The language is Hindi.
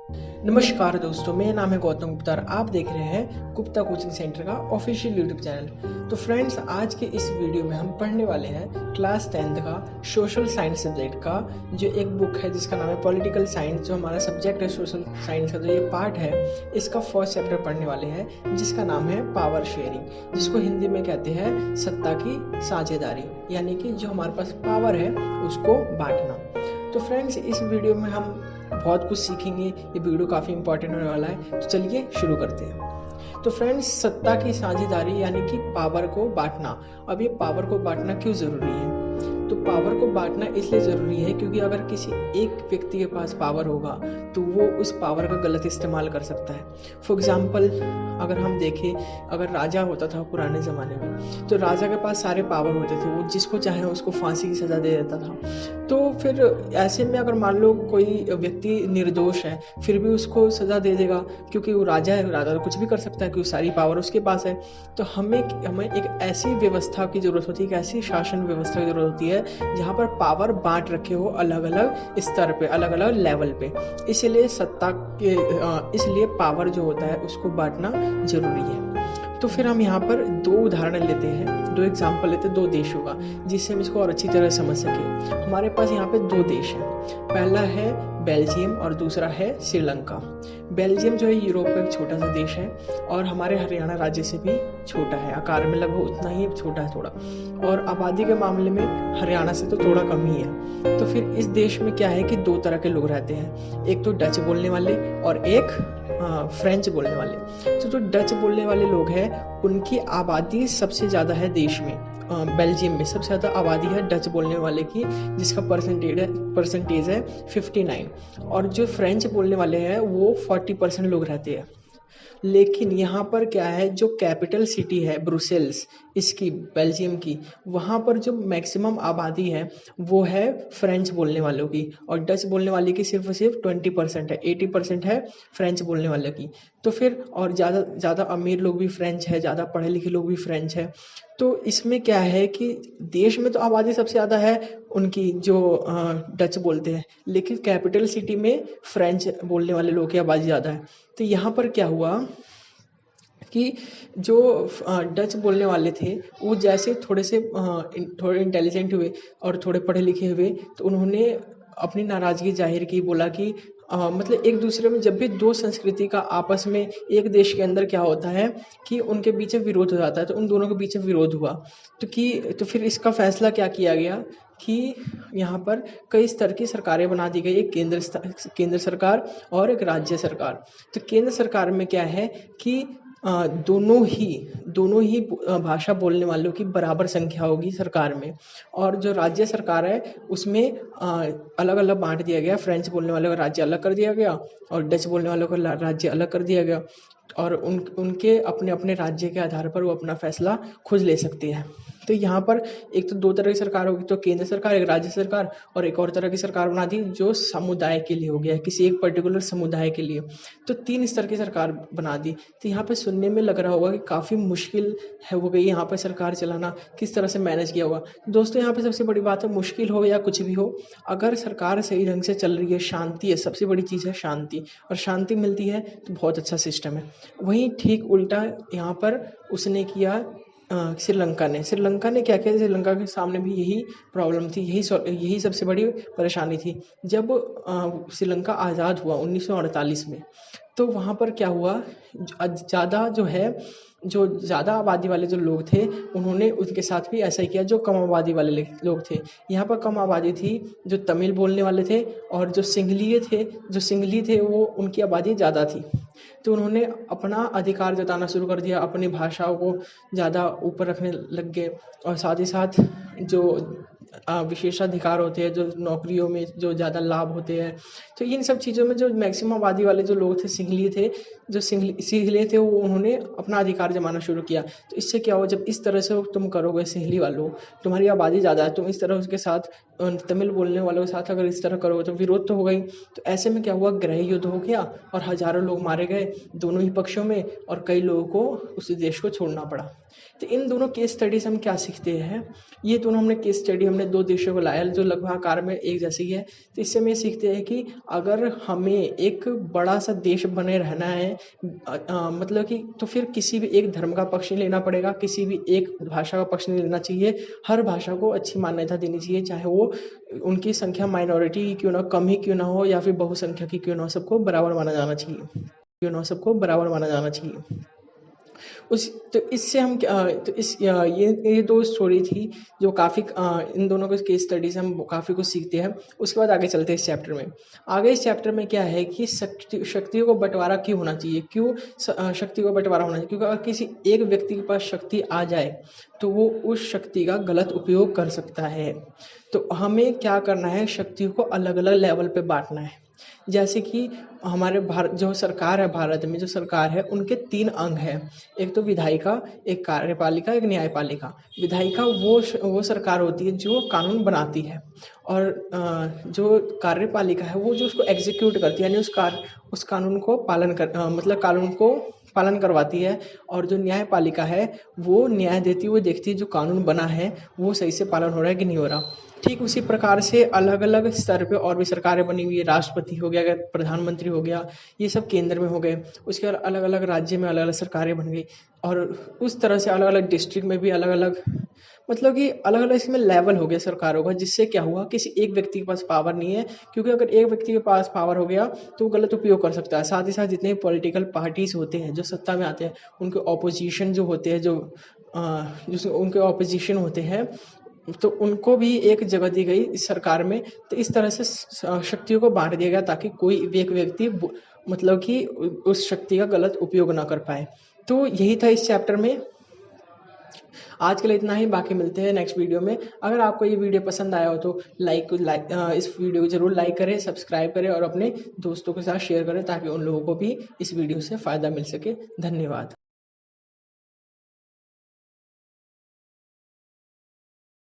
नमस्कार दोस्तों, मेरा नाम है गौतम गुप्ता और आप देख रहे हैं गुप्ता कोचिंग सेंटर का ऑफिशियल यूट्यूब चैनल। तो फ्रेंड्स, आज के इस वीडियो में हम पढ़ने वाले हैं क्लास 10th का सोशल साइंस सब्जेक्ट का जो एक बुक है जिसका नाम है पॉलिटिकल साइंस। जो हमारा सब्जेक्ट है सोशल साइंस का, जो ये पार्ट है इसका फर्स्ट चैप्टर पढ़ने वाले हैं जिसका नाम है पावर शेयरिंग, जिसको हिंदी में कहते हैं सत्ता की साझेदारी, यानी कि जो हमारे पास पावर है उसको बांटना। तो फ्रेंड्स, इस वीडियो में हम बहुत कुछ सीखेंगे। ये वीडियो काफ़ी इंपॉर्टेंट होने वाला है, तो चलिए शुरू करते हैं। तो फ्रेंड्स, सत्ता की साझेदारी यानी कि पावर को बांटना। अब ये पावर को बांटना क्यों ज़रूरी है? तो पावर को बांटना इसलिए ज़रूरी है क्योंकि अगर किसी एक व्यक्ति के पास पावर होगा तो वो उस पावर का गलत इस्तेमाल कर सकता है। फॉर एग्जाम्पल, अगर हम देखें, अगर राजा होता था पुराने ज़माने में, तो राजा के पास सारे पावर होते थे, वो जिसको चाहे उसको फांसी की सज़ा दे देता था। तो फिर ऐसे में अगर मान लो कोई व्यक्ति निर्दोष है फिर भी उसको सज़ा दे देगा क्योंकि वो राजा है, राजा तो कुछ भी कर सकता है क्योंकि सारी पावर उसके पास है। तो हमें एक ऐसी व्यवस्था की ज़रूरत होती है, एक ऐसी शासन व्यवस्था की ज़रूरत होती है जहाँ पर पावर बांट रखे हो अलग अलग स्तर पे, अलग अलग लेवल पे। इसलिए इसलिए पावर जो होता है उसको बांटना जरूरी है। तो फिर हम यहाँ पर दो उदाहरण लेते हैं, दो एग्जाम्पल लेते हैं दो देशों का, जिससे हम इसको और अच्छी तरह समझ सके। हमारे पास यहाँ पे दो देश हैं, पहला है बेल्जियम और दूसरा है श्रीलंका। बेल्जियम जो है यूरोप का एक छोटा सा देश है और हमारे हरियाणा राज्य से भी छोटा है, आकार में लगभग उतना ही छोटा है थोड़ा, और आबादी के मामले में हरियाणा से तो थोड़ा कम ही है। तो फिर इस देश में क्या है कि दो तरह के लोग रहते हैं, एक तो डच बोलने वाले और एक फ्रेंच बोलने वाले। तो जो डच बोलने वाले लोग हैं उनकी आबादी सबसे ज़्यादा है देश में। बेल्जियम में सबसे ज़्यादा आबादी है डच बोलने वाले की, जिसका परसेंटेज है 59। और जो फ्रेंच बोलने वाले हैं वो 40% लोग रहते हैं। लेकिन यहाँ पर क्या है, जो कैपिटल सिटी है ब्रुसेल्स इसकी, बेल्जियम की, वहाँ पर जो मैक्सिमम आबादी है वो है फ्रेंच बोलने वालों की, और डच बोलने वाले की सिर्फ और सिर्फ 20% है, 80% है फ्रेंच बोलने वाले की। तो फिर और ज़्यादा अमीर लोग भी फ्रेंच है, ज़्यादा पढ़े लिखे लोग भी फ्रेंच है। तो इसमें क्या है कि देश में तो आबादी सबसे ज़्यादा है उनकी जो डच बोलते हैं, लेकिन कैपिटल सिटी में फ्रेंच बोलने वाले लोगों की आबादी ज़्यादा है। तो यहाँ पर क्या हुआ कि जो डच बोलने वाले थे वो जैसे थोड़े इंटेलिजेंट हुए और थोड़े पढ़े लिखे हुए, तो उन्होंने अपनी नाराज़गी जाहिर की, बोला कि मतलब एक दूसरे में, जब भी दो संस्कृति का आपस में एक देश के अंदर क्या होता है कि उनके बीच में विरोध हो जाता है, तो उन दोनों के बीच में विरोध हुआ। तो फिर इसका फैसला क्या किया गया कि यहाँ पर कई स्तर की सरकारें बना दी गई, एक केंद्र सरकार और एक राज्य सरकार। तो केंद्र सरकार में क्या है कि दोनों ही भाषा बोलने वालों की बराबर संख्या होगी सरकार में। और जो राज्य सरकार है उसमें अलग अलग बांट दिया गया, फ्रेंच बोलने वालों का राज्य अलग कर दिया गया और डच बोलने वालों का राज्य अलग कर दिया गया। और उनके अपने अपने राज्य के आधार पर वो अपना फैसला खुद ले सकते हैं। तो यहाँ पर एक तो दो तरह की सरकार होगी, तो केंद्र सरकार, एक राज्य सरकार, और एक और तरह की सरकार बना दी जो समुदाय के लिए हो गया, किसी एक पर्टिकुलर समुदाय के लिए। तो 3 स्तर की सरकार बना दी। तो यहाँ पे सुनने में लग रहा होगा कि काफ़ी मुश्किल है हो गई यहाँ पर सरकार चलाना, किस तरह से मैनेज किया होगा। दोस्तों, यहाँ पे सबसे बड़ी बात है, मुश्किल हो या कुछ भी हो, अगर सरकार सही ढंग से चल रही है, शांति है, सबसे बड़ी चीज़ है शांति, और शांति मिलती है तो बहुत अच्छा सिस्टम है। वहीं ठीक उल्टा यहाँ पर उसने किया श्रीलंका ने क्या किया, श्रीलंका के सामने भी यही प्रॉब्लम थी, यही सबसे बड़ी परेशानी थी। जब श्रीलंका आज़ाद हुआ 1948 में, तो वहाँ पर क्या हुआ, जो ज़्यादा आबादी वाले जो लोग थे उन्होंने उनके साथ भी ऐसा ही किया जो कम आबादी वाले लोग थे। यहाँ पर कम आबादी थी, जो तमिल बोलने वाले थे, और जो सिंहली थे वो उनकी आबादी ज़्यादा थी। तो उन्होंने अपना अधिकार जताना शुरू कर दिया, अपनी भाषाओं को ज़्यादा ऊपर रखने लग गए, और साथ ही साथ जो विशेषाधिकार होते हैं, जो नौकरियों में जो ज़्यादा लाभ होते हैं, तो इन सब चीज़ों में जो मैक्सिमम आबादी वाले जो लोग थे, सिंहली थे, वो उन्होंने अपना अधिकार जमाना शुरू किया। तो इससे क्या हो, जब इस तरह से तुम करोगे, सिंहली वालों, तुम्हारी आबादी ज़्यादा है, तुम इस तरह उसके साथ तमिल बोलने वालों के साथ अगर इस तरह करोगे तो विरोध तो हो गई। तो ऐसे में क्या हुआ, गृह युद्ध हो गया और हज़ारों लोग मारे गए दोनों ही पक्षों में, और कई लोगों को उस देश को छोड़ना पड़ा। तो इन दोनों केस स्टडी से हम क्या सीखते हैं, ये दोनों केस स्टडी हमने दो देशों को लाया जो लगभग आकार में एक जैसे ही है। तो इससे हम ये सीखते हैं कि अगर हमें एक बड़ा सा देश बने रहना है, मतलब कि तो फिर किसी भी एक धर्म का पक्ष नहीं लेना पड़ेगा, किसी भी एक भाषा का पक्ष नहीं लेना चाहिए। हर भाषा को अच्छी मान्यता देनी चाहिए, चाहे वो उनकी संख्या माइनॉरिटी की क्यों ना, कम ही क्यों ना हो, या फिर बहुसंख्यक की क्यों ना हो, सबको बराबर माना जाना चाहिए, क्यों ना हो, सबको बराबर माना जाना चाहिए। उस तो इससे हम क्या, तो इस ये दो स्टोरी थी जो काफ़ी, इन दोनों के केस स्टडी से हम काफ़ी कुछ सीखते हैं। उसके बाद आगे चलते हैं इस चैप्टर में। आगे इस चैप्टर में क्या है कि शक्तियों को बंटवारा क्यों होना चाहिए, क्यों शक्ति को बंटवारा होना चाहिए, क्योंकि अगर किसी एक व्यक्ति के पास शक्ति आ जाए तो वो उस शक्ति का गलत उपयोग कर सकता है। तो हमें क्या करना है, शक्तियों को अलग अलग लेवल पे बांटना है। जैसे कि हमारे भारत जो सरकार है, भारत में जो सरकार है उनके 3 अंग हैं। एक तो विधायिका, एक कार्यपालिका, एक न्यायपालिका। विधायिका वो सरकार होती है जो कानून बनाती है, और जो कार्यपालिका है वो जो उसको एग्जीक्यूट करती है, यानी उस कानून को मतलब कानून को पालन करवाती है। और जो न्यायपालिका है वो न्याय देती हुई देखती है जो कानून बना है वो सही से पालन हो रहा है कि नहीं हो रहा। ठीक उसी प्रकार से अलग अलग स्तर पे और भी सरकारें बनी हुई है। राष्ट्रपति हो गया, अगर प्रधानमंत्री हो गया, ये सब केंद्र में हो गए। उसके बाद अलग अलग राज्य में अलग अलग सरकारें बन गई, और उस तरह से अलग अलग डिस्ट्रिक्ट में भी अलग अलग, मतलब कि अलग अलग इसमें लेवल हो गया सरकारों का। जिससे क्या हुआ, किसी एक व्यक्ति के पास पावर नहीं है, क्योंकि अगर एक व्यक्ति के पास पावर हो गया तो वो गलत उपयोग कर सकता है। साथ ही साथ जितने पॉलिटिकल पार्टीज होते हैं जो सत्ता में आते हैं, उनके ऑपोजिशन जो होते हैं, जो उनके ऑपोजिशन होते हैं, तो उनको भी एक जगह दी गई इस सरकार में। तो इस तरह से शक्तियों को बांट दिया गया ताकि कोई एक व्यक्ति मतलब कि उस शक्ति का गलत उपयोग ना कर पाए। तो यही था इस चैप्टर में। आज के लिए इतना ही, बाकी मिलते हैं नेक्स्ट वीडियो में। अगर आपको ये वीडियो पसंद आया हो तो इस वीडियो को जरूर लाइक करें, सब्सक्राइब करें और अपने दोस्तों के साथ शेयर करें ताकि उन लोगों को भी इस वीडियो से फ़ायदा मिल सके। धन्यवाद।